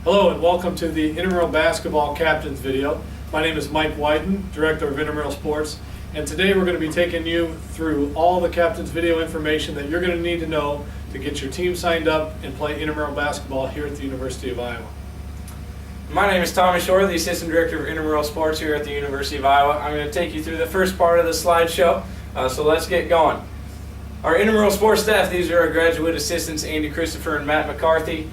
Hello and welcome to the Intramural Basketball Captains video. My name is Mike Wyden, Director of Intramural Sports, and today we're going to be taking you through all the Captains video information that you're going to need to know to get your team signed up and play intramural basketball here at the University of Iowa. My name is Tommy Shore, the Assistant Director of Intramural Sports here at the University of Iowa. I'm going to take you through the first part of the slideshow, so let's get going. Our intramural sports staff, these are our graduate assistants, Andy Christopher and Matt McCarthy.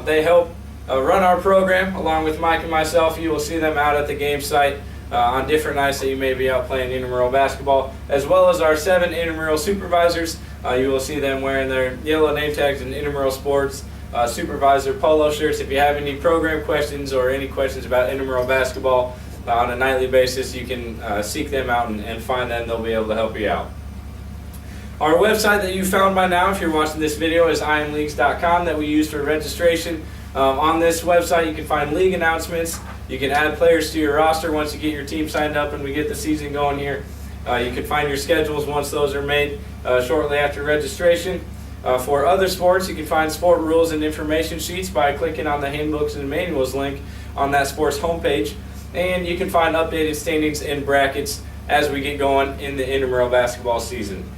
They help run our program along with Mike and myself. You will see them out at the game site on different nights that you may be out playing intramural basketball, as well as our 7 intramural supervisors. You will see them wearing their yellow name tags and intramural sports supervisor polo shirts. If you have any program questions or any questions about intramural basketball on a nightly basis, you can seek them out and find them. They'll be able to help you out. Our website that you found by now, if you're watching this video, is imleagues.com that we use for registration. On this website you can find league announcements. You can add players to your roster once you get your team signed up and we get the season going here. You can find your schedules once those are made shortly after registration. For other sports, you can find sport rules and information sheets by clicking on the handbooks and manuals link on that sports homepage. And you can find updated standings and brackets as we get going in the intramural basketball season.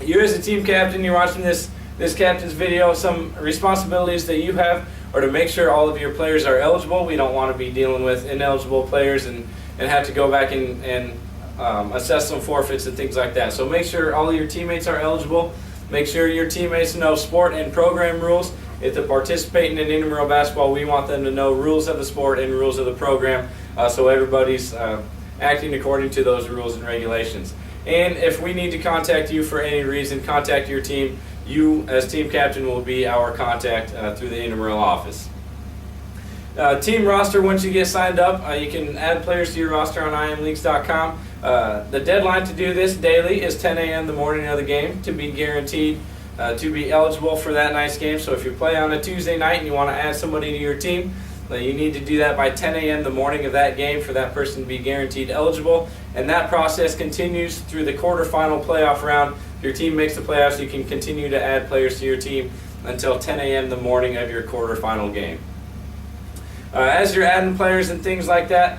You as a team captain, you're watching this captain's video, some responsibilities that you have are to make sure all of your players are eligible. We don't want to be dealing with ineligible players and have to go back and assess some forfeits and things like that. So make sure all of your teammates are eligible. Make sure your teammates know sport and program rules. If they're participating in intramural basketball, we want them to know rules of the sport and rules of the program, so everybody's acting according to those rules and regulations. And if we need to contact you for any reason, contact your team. You, as team captain, will be our contact through the intramural office. Team roster, once you get signed up, you can add players to your roster on imleagues.com. The deadline to do this daily is 10 a.m. the morning of the game to be guaranteed to be eligible for that night's game. So if you play on a Tuesday night and you want to add somebody to your team, you need to do that by 10 a.m. the morning of that game for that person to be guaranteed eligible. And that process continues through the quarterfinal playoff round. If your team makes the playoffs, you can continue to add players to your team until 10 a.m. the morning of your quarterfinal game. As you're adding players and things like that,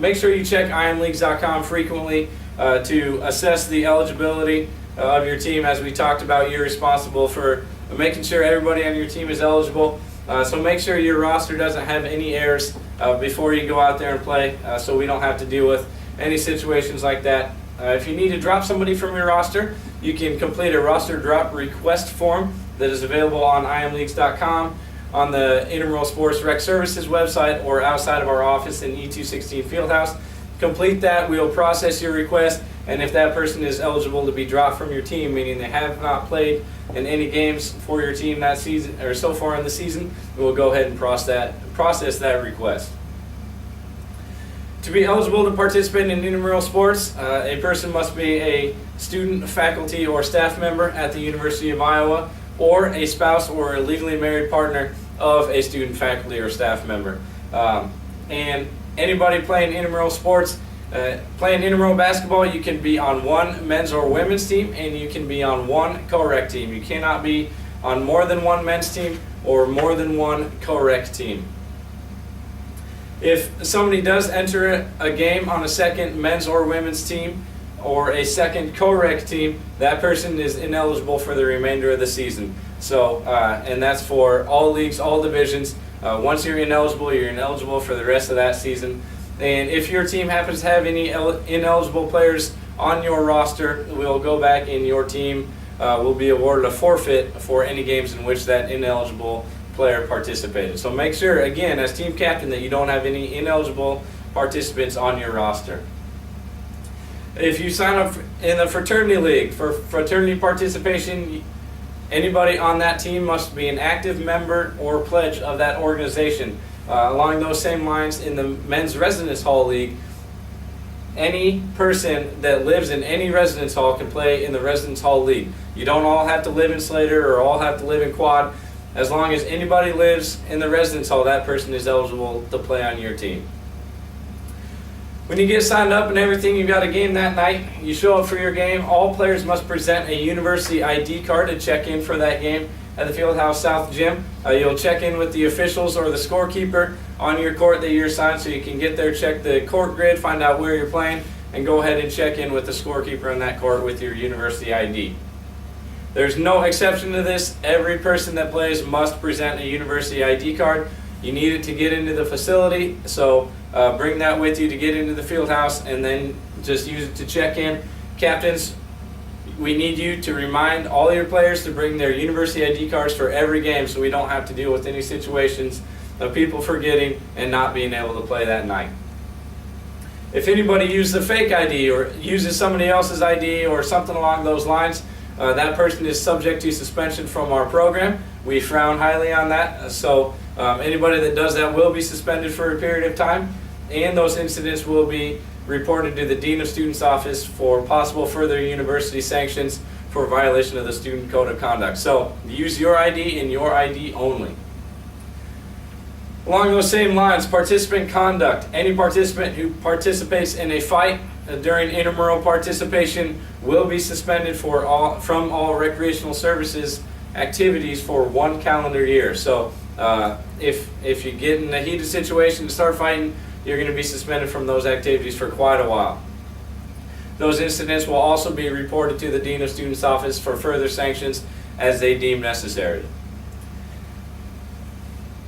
make sure you check imleagues.com frequently to assess the eligibility of your team. As we talked about, you're responsible for making sure everybody on your team is eligible. So make sure your roster doesn't have any errors before you go out there and play, so we don't have to deal with any situations like that. If you need to drop somebody from your roster, you can complete a roster drop request form that is available on imleagues.com, on the Intramural Sports Rec Services website, or outside of our office in E216 Fieldhouse. Complete that, we'll process your request, and if that person is eligible to be dropped from your team, meaning they have not played in any games for your team that season or so far in the season, we'll go ahead and process that request. To be eligible to participate in intramural sports, a person must be a student, faculty, or staff member at the University of Iowa, or a spouse or a legally married partner of a student, faculty, or staff member. And anybody playing intramural sports, playing intramural basketball, you can be on one men's or women's team, and you can be on one co-rec team. You cannot be on more than one men's team or more than one co-rec team. If somebody does enter a game on a second men's or women's team or a second co-rec team, that person is ineligible for the remainder of the season. So, and that's for all leagues, all divisions. Once you're ineligible for the rest of that season. And if your team happens to have any ineligible players on your roster, we'll go back and your team will be awarded a forfeit for any games in which that ineligible player participated. So make sure, again, as team captain, that you don't have any ineligible participants on your roster. If you sign up in the fraternity league for fraternity participation, anybody on that team must be an active member or pledge of that organization. Along those same lines, in the Men's Residence Hall League, any person that lives in any residence hall can play in the Residence Hall League. You don't all have to live in Slater or all have to live in Quad. As long as anybody lives in the residence hall, that person is eligible to play on your team. When you get signed up and everything, you've got a game that night, you show up for your game. All players must present a university ID card to check in for that game. at the Fieldhouse South Gym. You'll check in with the officials or the scorekeeper on your court that you're assigned, so you can get there, check the court grid, find out where you're playing, and go ahead and check in with the scorekeeper on that court with your university ID. There's no exception to this. Every person that plays must present a university ID card. You need it to get into the facility, so bring that with you to get into the field house, and then just use it to check in. Captains, we need you to remind all your players to bring their university ID cards for every game, so we don't have to deal with any situations of people forgetting and not being able to play that night. If anybody uses a fake ID or uses somebody else's ID or something along those lines, that person is subject to suspension from our program. We frown highly on that, so anybody that does that will be suspended for a period of time, and those incidents will be reported to the Dean of Students Office for possible further university sanctions for violation of the Student Code of Conduct. So use your ID and your ID only. Along those same lines, participant conduct. Any participant who participates in a fight during intramural participation will be suspended from all recreational services activities for 1 calendar year. So if you get in a heated situation to start fighting, you're going to be suspended from those activities for quite a while. Those incidents will also be reported to the Dean of Students Office for further sanctions as they deem necessary.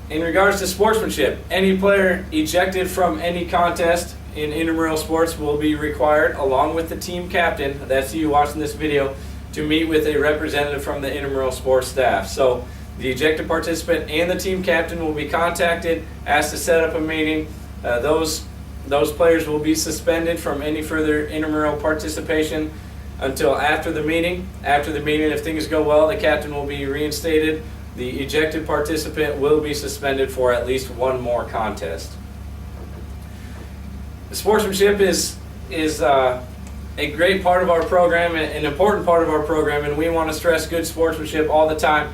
In regards to sportsmanship, any player ejected from any contest in intramural sports will be required, along with the team captain, that's you watching this video, to meet with a representative from the intramural sports staff. So the ejected participant and the team captain will be contacted, asked to set up a meeting. Those players will be suspended from any further intramural participation until after the meeting. After the meeting, if things go well, the captain will be reinstated. The ejected participant will be suspended for at least 1 more contest. Sportsmanship is a great part of our program, an important part of our program, and we want to stress good sportsmanship all the time.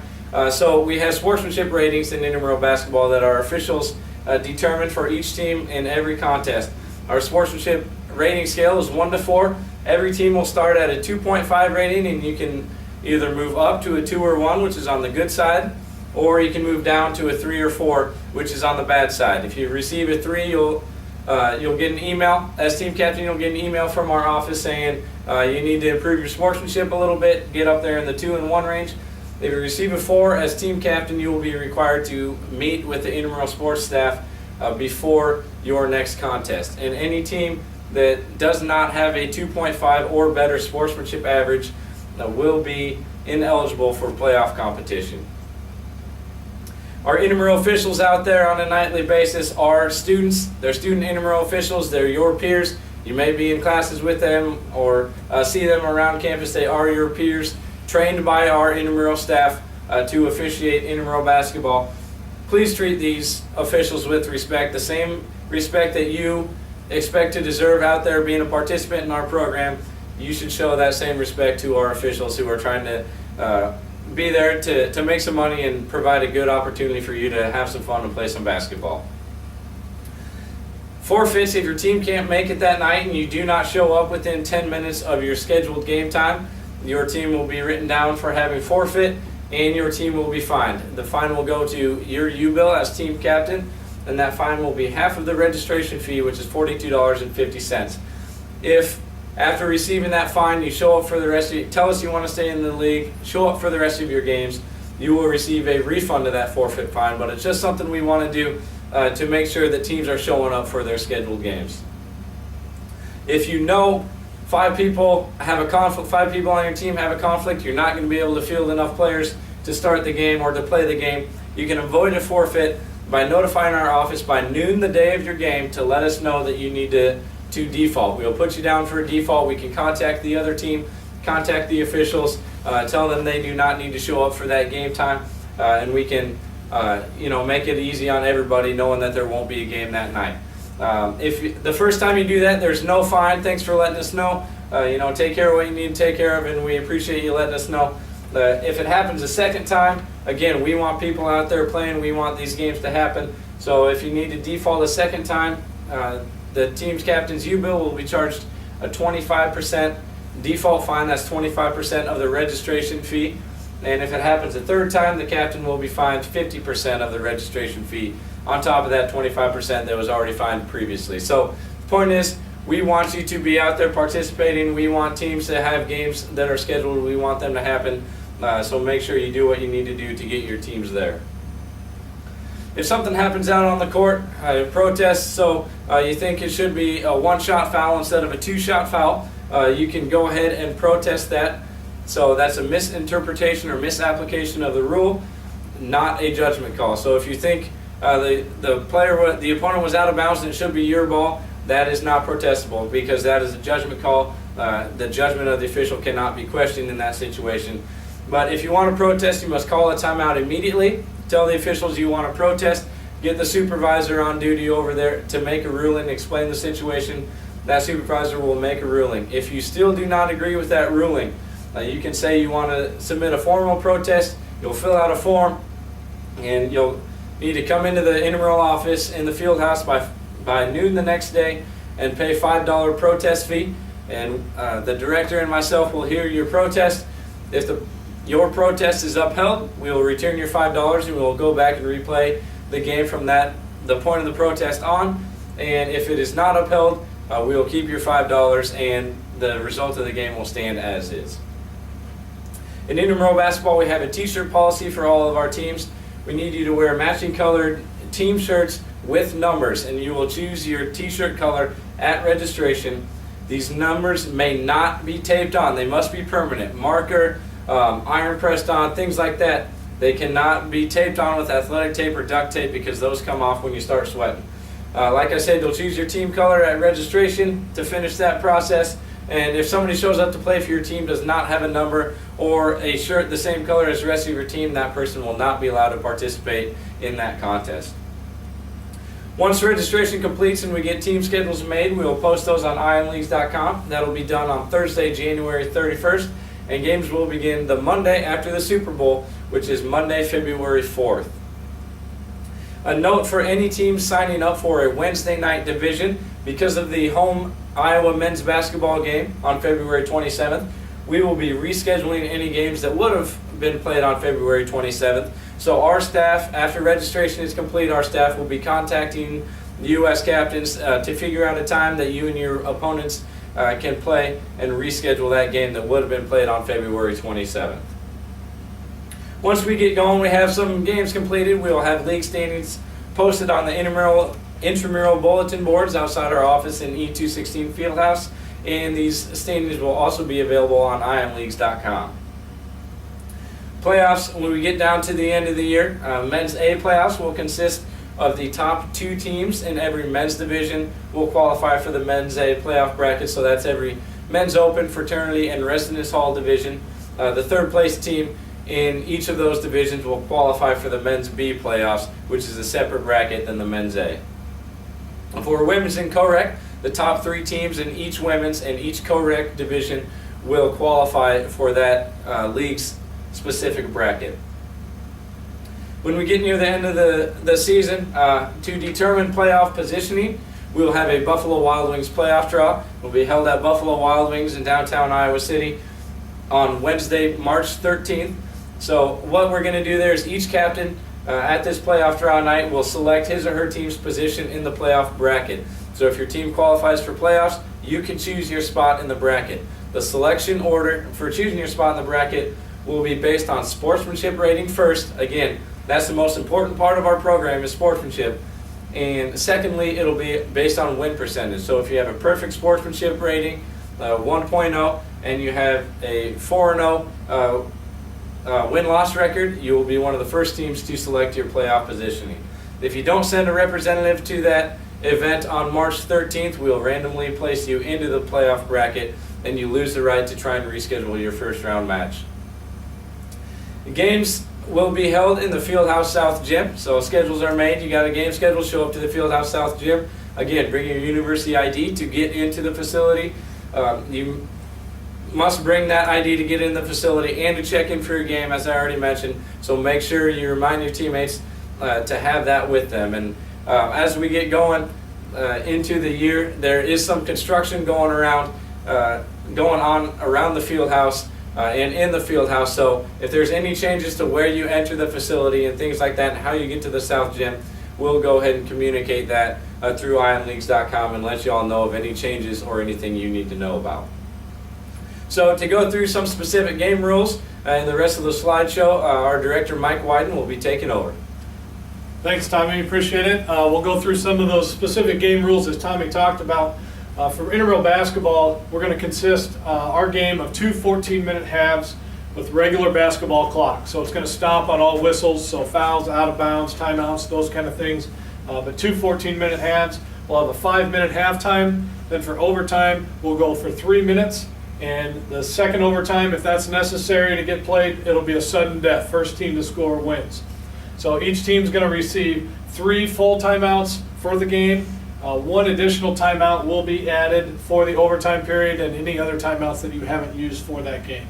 So we have sportsmanship ratings in intramural basketball that our officials determine for each team in every contest. Our sportsmanship rating scale is 1 to 4. Every team will start at a 2.5 rating, and you can either move up to a 2 or 1, which is on the good side, or you can move down to a 3 or 4, which is on the bad side. If you receive a 3, you'll get an email. As team captain, you'll get an email from our office saying you need to improve your sportsmanship a little bit, get up there in the 2 and 1 range. If you receive a 4, as team captain, you will be required to meet with the intramural sports staff before your next contest. And any team that does not have a 2.5 or better sportsmanship average will be ineligible for playoff competition. Our intramural officials out there on a nightly basis are students. They're student intramural officials. They're your peers. You may be in classes with them or see them around campus. They are your peers, trained by our intramural staff to officiate intramural basketball. Please treat these officials with respect, the same respect that you expect to deserve out there being a participant in our program. You should show that same respect to our officials who are trying to be there to make some money and provide a good opportunity for you to have some fun and play some basketball. Forfeits: if your team can't make it that night and you do not show up within 10 minutes of your scheduled game time, your team will be written down for having forfeit and your team will be fined. The fine will go to your U-bill as team captain, and that fine will be half of the registration fee, which is $42.50. If after receiving that fine, you show up for the rest of tell us you want to stay in the league, show up for the rest of your games, you will receive a refund of that forfeit fine, but it's just something we want to do to make sure that teams are showing up for their scheduled games. If you know 5 people have a conflict, 5 people on your team have a conflict, you're not going to be able to field enough players to start the game or to play the game, you can avoid a forfeit by notifying our office by noon the day of your game to let us know that you need to default. We'll put you down for a default. We can contact the other team, contact the officials, tell them they do not need to show up for that game time, and we can make it easy on everybody knowing that there won't be a game that night. If the first time you do that, there's no fine. Thanks for letting us know. Take care of what you need to take care of, and we appreciate you letting us know. If it happens a second time, again, we want people out there playing. We want these games to happen. So if you need to default a second time, the team's captain's U-bill will be charged a 25% default fine. That's 25% of the registration fee. And if it happens a third time, the captain will be fined 50% of the registration fee on top of that 25% that was already fined previously. So the point is, we want you to be out there participating. We want teams to have games that are scheduled. We want them to happen. So make sure you do what you need to do to get your teams there. If something happens out on the court, protest, so you think it should be a one-shot foul instead of a two-shot foul, you can go ahead and protest that. So that's a misinterpretation or misapplication of the rule, not a judgment call. So if you think the opponent was out of bounds and it should be your ball, that is not protestable because that is a judgment call. The judgment of the official cannot be questioned in that situation. But if you want to protest, you must call a timeout immediately. Tell the officials you want to protest. Get the supervisor on duty over there to make a ruling, explain the situation. That supervisor will make a ruling. If you still do not agree with that ruling, you can say you want to submit a formal protest. You'll fill out a form, and you'll need to come into the intramural office in the field house by noon the next day and pay $5 protest fee. And the director and myself will hear your protest. If your protest is upheld, we will return your $5 and we will go back and replay the game from the point of the protest on. And if it is not upheld, we will keep your $5 and the result of the game will stand as is. In intramural basketball, we have a t-shirt policy for all of our teams. We need you to wear matching colored team shirts with numbers, and you will choose your t-shirt color at registration. These numbers may not be taped on. They must be permanent. Marker, iron pressed on, things like that. They cannot be taped on with athletic tape or duct tape because those come off when you start sweating. Like I said, you'll choose your team color at registration to finish that process. And if somebody shows up to play for your team does not have a number or a shirt the same color as the rest of your team, that person will not be allowed to participate in that contest. Once registration completes and we get team schedules made, we will post those on imleagues.com. That'll be done on Thursday, January 31st, and games will begin the Monday after the Super Bowl, which is Monday, February 4th. A note for any team signing up for a Wednesday night division, because of the home Iowa men's basketball game on February 27th, we will be rescheduling any games that would have been played on February 27th. So our staff, after registration is complete, our staff will be contacting the U.S. captains to figure out a time that you and your opponents can play and reschedule that game that would have been played on February 27th. Once we get going, we have some games completed. We will have league standings posted on the intramural bulletin boards outside our office in E216 Fieldhouse, and these standings will also be available on imleagues.com. Playoffs, when we get down to the end of the year, men's A playoffs will consist of the top 2 teams in every men's division will qualify for the men's A playoff bracket, so that's every men's open, fraternity, and residence hall division. The third place team in each of those divisions will qualify for the men's B playoffs, which is a separate bracket than the men's A. For women's and co-rec, the top 3 teams in each women's and each co-rec division will qualify for that league's specific bracket. When we get near the end of the season, to determine playoff positioning, we will have a Buffalo Wild Wings playoff draw. It will be held at Buffalo Wild Wings in downtown Iowa City on Wednesday, March 13th. So what we're going to do there is each captain at this playoff draw night will select his or her team's position in the playoff bracket. So if your team qualifies for playoffs, you can choose your spot in the bracket. The selection order for choosing your spot in the bracket will be based on sportsmanship rating first. Again, that's the most important part of our program is sportsmanship. And secondly, it'll be based on win percentage. So if you have a perfect sportsmanship rating, 1.0, and you have a 4-0 win-loss record, you will be one of the first teams to select your playoff positioning. If you don't send a representative to that event on March 13th, we'll randomly place you into the playoff bracket and you lose the right to try and reschedule your first round match. The games will be held in the Fieldhouse South Gym, so schedules are made. You got a game schedule, show up to the Fieldhouse South Gym. Again, bring your university ID to get into the facility. You must bring that ID to get in the facility and to check in for your game, as I already mentioned. So make sure you remind your teammates to have that with them. And as we get going into the year, there is some construction going on around the field house. and in the field house. So if there's any changes to where you enter the facility and things like that and how you get to the South Gym, we'll go ahead and communicate that through ionleagues.com and let you all know of any changes or anything you need to know about. So to go through some specific game rules and the rest of the slideshow, our director Mike Wyden will be taking over. Thanks, Tommy. Appreciate it. We'll go through some of those specific game rules as Tommy talked about. For intramural basketball, we're going to consist our game of two 14-minute halves with regular basketball clock. So it's going to stop on all whistles, so fouls, out of bounds, timeouts, those kind of things. But two 14-minute halves. We'll have a 5-minute halftime. Then for overtime, we'll go for 3 minutes. And the second overtime, if that's necessary to get played, it'll be a sudden death. First team to score wins. So each team's going to receive 3 full timeouts for the game. 1 additional timeout will be added for the overtime period and any other timeouts that you haven't used for that game.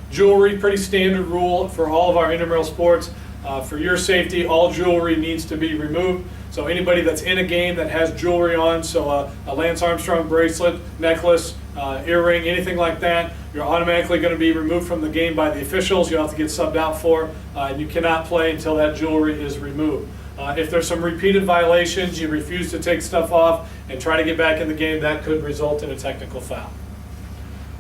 Jewelry, pretty standard rule for all of our intramural sports. For your safety, all jewelry needs to be removed. So anybody that's in a game that has jewelry on, so a Lance Armstrong bracelet, necklace, earring, anything like that, you're automatically going to be removed from the game by the officials. You'll have to get subbed out for, and you cannot play until that jewelry is removed. If there's some repeated violations, you refuse to take stuff off and try to get back in the game, that could result in a technical foul.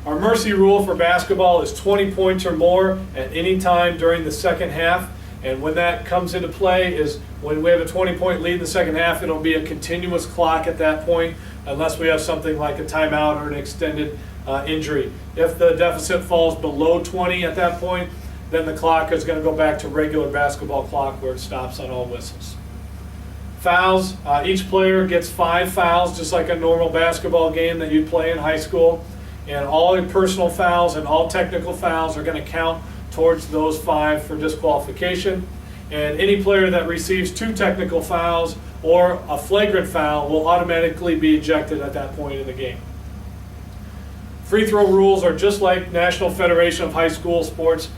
Our mercy rule for basketball is 20 points or more at any time during the second half. And when that comes into play is when we have a 20-point lead in the second half, it'll be a continuous clock at that point, unless we have something like a timeout or an extended injury. If the deficit falls below 20 at that point, then the clock is going to go back to regular basketball clock where it stops on all whistles. Fouls, each player gets 5 fouls, just like a normal basketball game that you'd play in high school. And all personal fouls and all technical fouls are going to count towards those 5 for disqualification. And any player that receives 2 technical fouls or a flagrant foul will automatically be ejected at that point in the game. Free throw rules are just like National Federation of High School Sports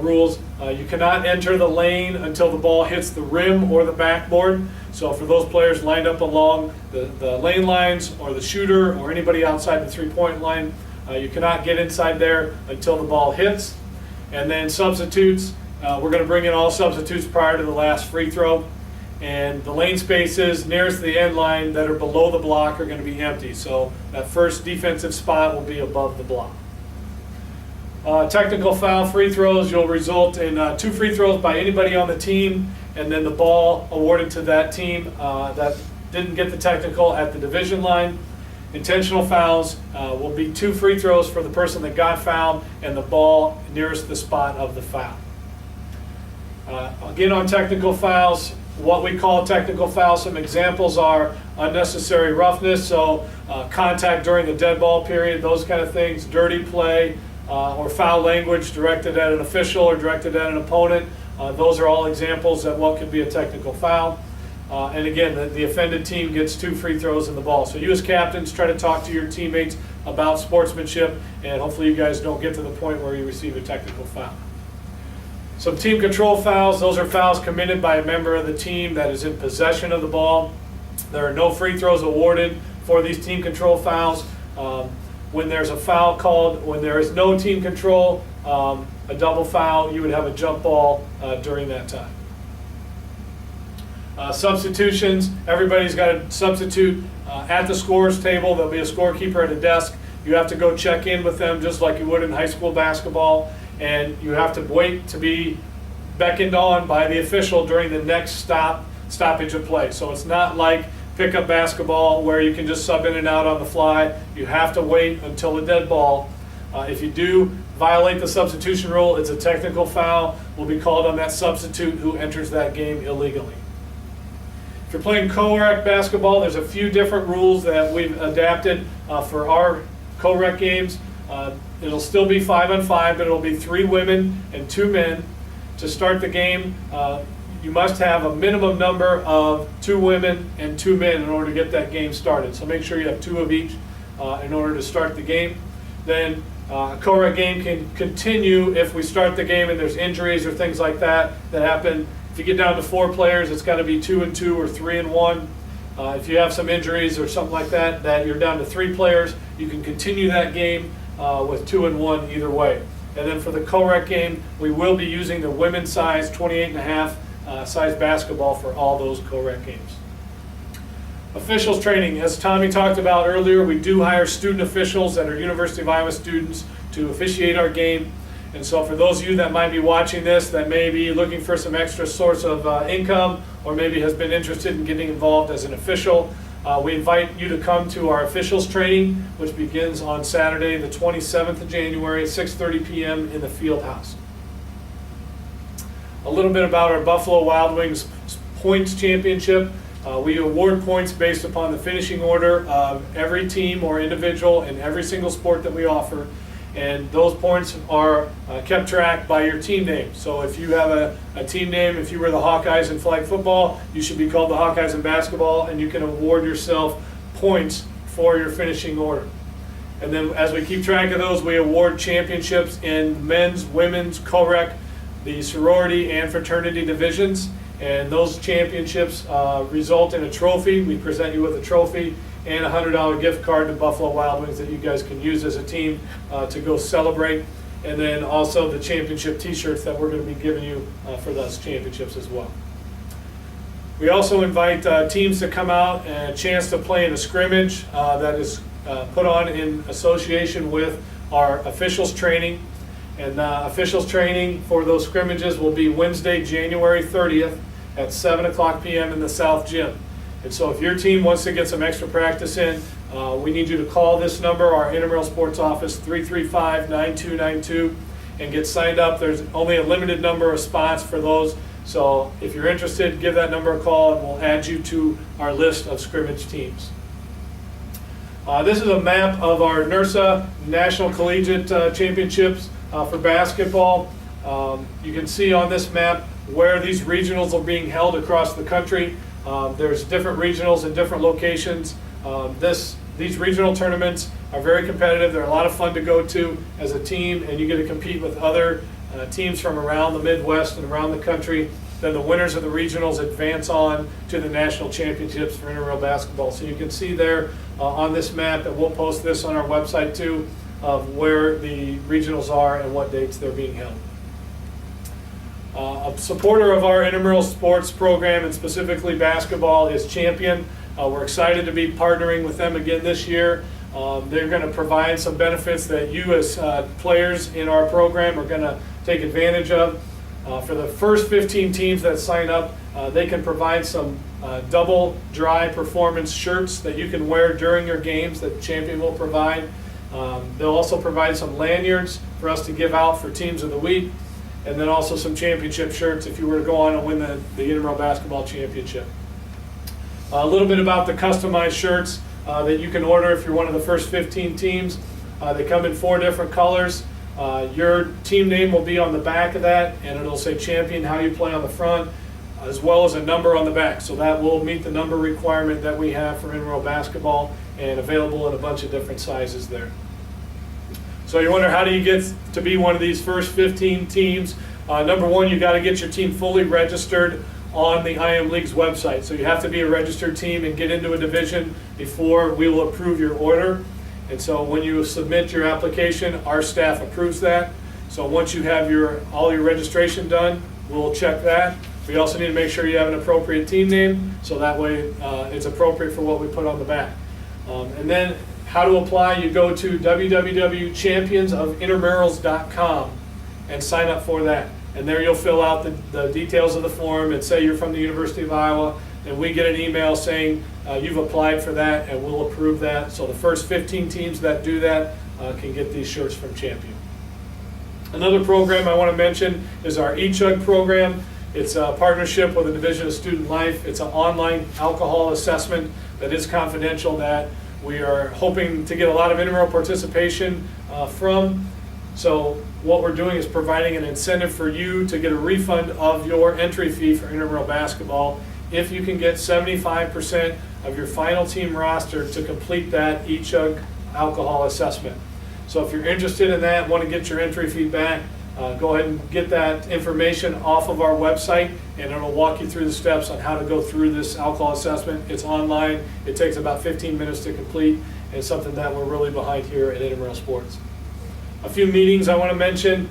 rules. You cannot enter the lane until the ball hits the rim or the backboard. So for those players lined up along the lane lines or the shooter or anybody outside the three-point line, you cannot get inside there until the ball hits. And then substitutes, we're going to bring in all substitutes prior to the last free throw. And the lane spaces nearest the end line that are below the block are going to be empty. So that first defensive spot will be above the block. Technical foul free throws, you'll result in 2 free throws by anybody on the team, and then the ball awarded to that team that didn't get the technical at the division line. Intentional fouls will be 2 free throws for the person that got fouled and the ball nearest the spot of the foul. Again, on technical fouls, what we call technical fouls, some examples are unnecessary roughness, so contact during the dead ball period, those kind of things, dirty play, or foul language directed at an official or directed at an opponent. Those are all examples of what could be a technical foul. And again, the offended team gets 2 free throws in the ball. So you as captains try to talk to your teammates about sportsmanship, and hopefully you guys don't get to the point where you receive a technical foul. Some team control fouls, those are fouls committed by a member of the team that is in possession of the ball. There are no free throws awarded for these team control fouls. When there's a foul called, when there is no team control, a double foul, you would have a jump ball during that time. Substitutions, everybody's got to substitute at the scorer's table. There'll be a scorekeeper at a desk. You have to go check in with them just like you would in high school basketball, and you have to wait to be beckoned on by the official during the next stoppage of play. So it's not like pickup basketball where you can just sub in and out on the fly. You have to wait until the dead ball. If you do violate the substitution rule, it's a technical foul. Will be called on that substitute who enters that game illegally. If you're playing co-rec basketball, there's a few different rules that we've adapted for our co-rec games. It'll still be 5-on-5, but it'll be 3 women and 2 men. To start the game, you must have a minimum number of 2 women and 2 men in order to get that game started. So make sure you have 2 of each in order to start the game. Then a co-rec game can continue if we start the game and there's injuries or things like that happen. If you get down to 4 players, it's got to be 2 and 2 or 3 and 1. If you have some injuries or something like that, you're down to 3 players, you can continue that game with 2 and 1 either way. And then for the co-rec game, we will be using the women's size 28.5 size basketball for all those co-rec games. Officials training, as Tommy talked about earlier, we do hire student officials that are University of Iowa students to officiate our game. And so for those of you that might be watching this, that may be looking for some extra source of income, or maybe has been interested in getting involved as an official, we invite you to come to our officials training, which begins on Saturday, the 27th of January, at 6:30 p.m. in the field house. A little bit about our Buffalo Wild Wings Points Championship. We award points based upon the finishing order of every team or individual in every single sport that we offer. And those points are kept track by your team name. So if you have a team name, if you were the Hawkeyes in flag football, you should be called the Hawkeyes in basketball, and you can award yourself points for your finishing order. And then as we keep track of those, we award championships in men's, women's, co-rec, the sorority and fraternity divisions. And those championships result in a trophy. We present you with a trophy and a $100 gift card to Buffalo Wild Wings that you guys can use as a team to go celebrate. And then also the championship t-shirts that we're going to be giving you for those championships as well. We also invite teams to come out and a chance to play in a scrimmage that is put on in association with our officials training. And officials training for those scrimmages will be Wednesday, January 30th at 7:00 p.m. in the South Gym. And so if your team wants to get some extra practice in, we need you to call this number, our Intramural Sports Office, 335-9292, and get signed up. There's only a limited number of spots for those. So if you're interested, give that number a call and we'll add you to our list of scrimmage teams. This is a map of our NERSA National Collegiate Championships for basketball. You can see on this map where these regionals are being held across the country. There's different regionals in different locations. These regional tournaments are very competitive. They're a lot of fun to go to as a team, and you get to compete with other teams from around the Midwest and around the country. Then the winners of the regionals advance on to the national championships for intramural basketball. So you can see there on this map, and we'll post this on our website too, of where the regionals are and what dates they're being held. A supporter of our intramural sports program, and specifically basketball, is Champion. We're excited to be partnering with them again this year. They're going to provide some benefits that you as players in our program are going to take advantage of. For the first 15 teams that sign up, they can provide some double dry performance shirts that you can wear during your games that Champion will provide. They'll also provide some lanyards for us to give out for teams of the week, and then also some championship shirts if you were to go on and win the intramural basketball championship. A little bit about the customized shirts that you can order if you're one of the first 15 teams. They come in 4 different colors. Your team name will be on the back of that, and it'll say Champion, how you play on the front, as well as a number on the back. So that will meet the number requirement that we have for intramural basketball, and available in a bunch of different sizes there. So you wonder, how do you get to be one of these first 15 teams? Number one, you got to get your team fully registered on the IM League's website. So you have to be a registered team and get into a division before we will approve your order. And so when you submit your application, our staff approves that. So once you have all your registration done, we'll check that. We also need to make sure you have an appropriate team name, so that way it's appropriate for what we put on the back. And then how to apply, you go to www.championsofintramurals.com and sign up for that. And there you'll fill out the details of the form and say you're from the University of Iowa, and we get an email saying you've applied for that, and we'll approve that. So the first 15 teams that do that can get these shirts from Champion. Another program I want to mention is our eChug program. It's a partnership with the Division of Student Life. It's an online alcohol assessment that is confidential, that we are hoping to get a lot of intramural participation from. So what we're doing is providing an incentive for you to get a refund of your entry fee for intramural basketball if you can get 75% of your final team roster to complete that eChug alcohol assessment. So if you're interested in that, want to get your entry fee back, go ahead and get that information off of our website, and it'll walk you through the steps on how to go through this alcohol assessment. It's online. It takes about 15 minutes to complete, and it's something that we're really behind here at Intramural Sports. A few meetings I want to mention.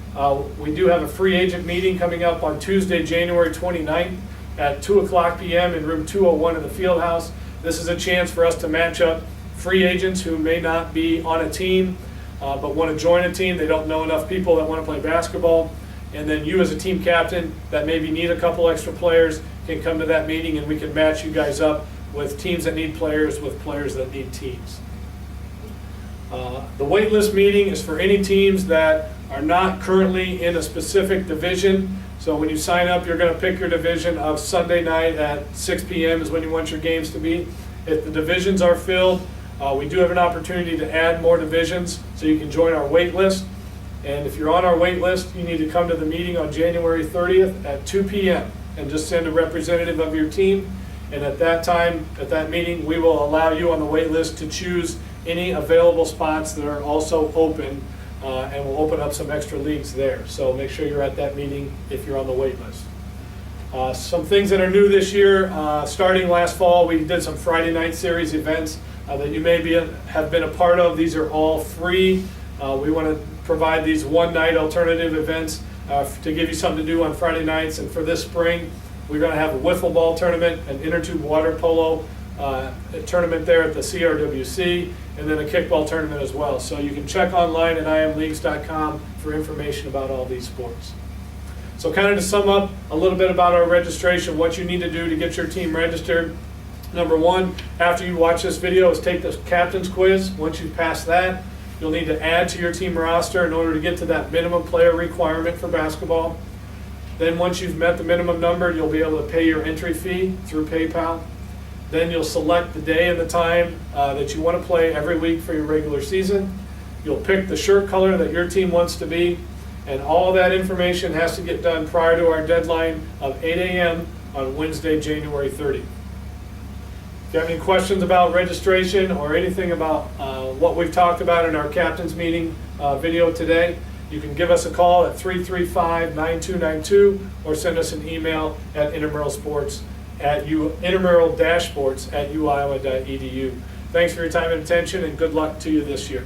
We do have a free agent meeting coming up on Tuesday, January 29th at 2:00 p.m. in room 201 in the field house. This is a chance for us to match up free agents who may not be on a team but want to join a team. They don't know enough people that want to play basketball. And then you as a team captain that maybe need a couple extra players can come to that meeting and we can match you guys up with teams that need players with players that need teams. The wait list meeting is for any teams that are not currently in a specific division. So when you sign up, you're going to pick your division of Sunday night at 6 p.m. is when you want your games to be. If the divisions are filled, we do have an opportunity to add more divisions so you can join our wait list. And if you're on our wait list, you need to come to the meeting on January 30th at 2 p.m. and just send a representative of your team. And at that time, at that meeting, we will allow you on the wait list to choose any available spots that are also open, and we'll open up some extra leagues there. So make sure you're at that meeting if you're on the wait list. Some things that are new this year, starting last fall, we did some Friday night series events that you may have been a part of. These are all free. We want to provide these one-night alternative events to give you something to do on Friday nights. And for this spring, we're going to have a wiffle ball tournament, an inner tube water polo a tournament there at the CRWC, and then a kickball tournament as well. So you can check online at imleagues.com for information about all these sports. So kind of to sum up a little bit about our registration, what you need to do to get your team registered. Number one, after you watch this video, is take the captain's quiz. Once you pass that, you'll need to add to your team roster in order to get to that minimum player requirement for basketball. Then once you've met the minimum number, you'll be able to pay your entry fee through PayPal. Then you'll select the day and the time that you want to play every week for your regular season. You'll pick the shirt color that your team wants to be, and all that information has to get done prior to our deadline of 8 a.m. on Wednesday, January 30th. If you have any questions about registration or anything about what we've talked about in our captain's meeting video today, you can give us a call at 335-9292 or send us an email at intramural-sports@uiowa.edu. Thanks for your time and attention, and good luck to you this year.